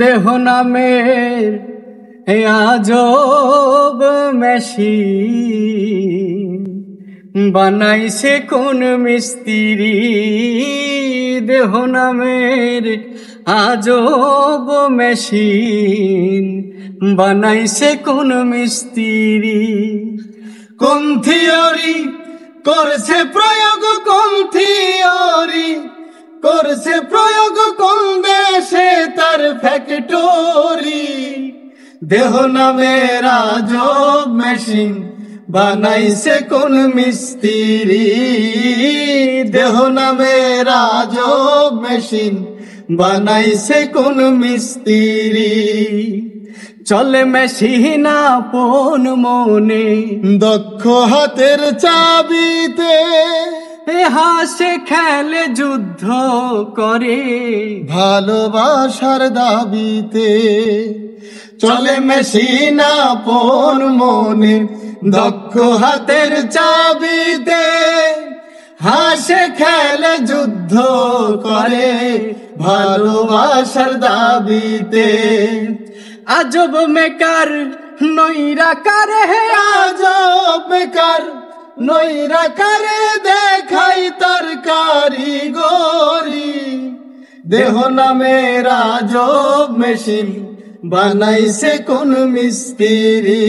দেহ নামের এই আজব মেশিন বানাইছে কোন মিস্ত্রি। দেহ নামের আজব মেশিন বানাইছে কোন মিস্ত্রি। কোন থিওরি করছে প্রয়োগ, কোন থিওরি করছে প্রয়োগ, কোন দেশে তার ফ্যাক্টরি। দেহ নামের আজব মেশিন বানাইছে কোন মিস্ত্রি। দেহ নামের আজব মেশিন বানাইছে কোন মিস্ত্রি। চলে মেশিন আপন মনে, দক্ষ হাতের চাবিতে, হাসে খেলে যুদ্ধ করে ভালোবাসার দাবিতে। চলে মেশিন আপন মনে, দক্ষ হাতের চাবিতে, হাসে খেলে যুদ্ধ করে ভালোবাসার দাবিতে। আজব মেকার নৈরাকার, হে আজব বেকার নৈরাকারে দেখাই তার কারিগরি। দেহ নামের আজব মেশিন বানাইছে কোন মিস্ত্রি।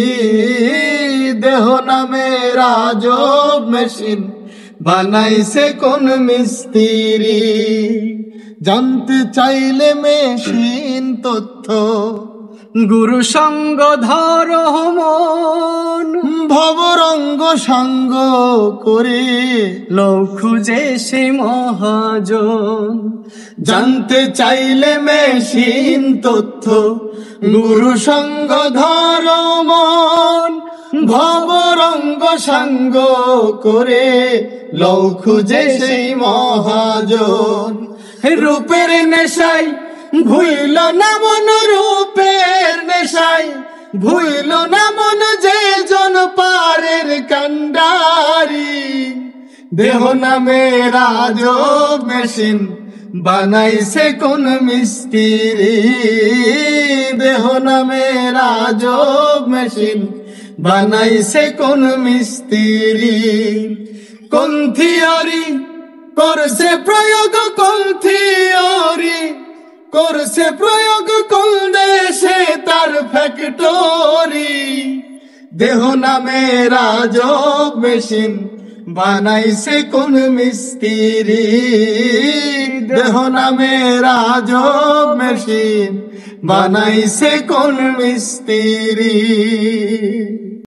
দেহ নামের আজব মেশিন বানাইছে কোন মিস্ত্রি। জানতে চাইলে মেশিন তথ্য, গুরু সঙ্গ ধরো মন, ভবরঙ্গ সঙ্গ করে লোক খুঁজে সে মহাজন। জানতে চাইলে মেশিন তথ্য, গুরু সঙ্গ ধরো মন, ভবরঙ্গ সঙ্গ করে লও খুঁজে সেই মহাজন। রূপের নেশায় ভুইল না মন, রূপের নেশায় ভুইল না মন যে জন পারের কান্ডারি। দেহ নামের আজব মেশিন বানাইছে কোন মিস্ত্রি। দেহ নামের আজব মেশিন বানাইছে কোন মিস্ত্রি। কোন থিওরি করছে প্রয়োগ, কোন থিওরি করছে প্রয়োগ, কোন দেশে তার ফ্যাক্টরি। দেহ নামের আজব মেশিন বানাইছে কোন মিস্ত্রি। দেহ নামের আজব মেশিন বানাইছে কোন মিস্ত্রি।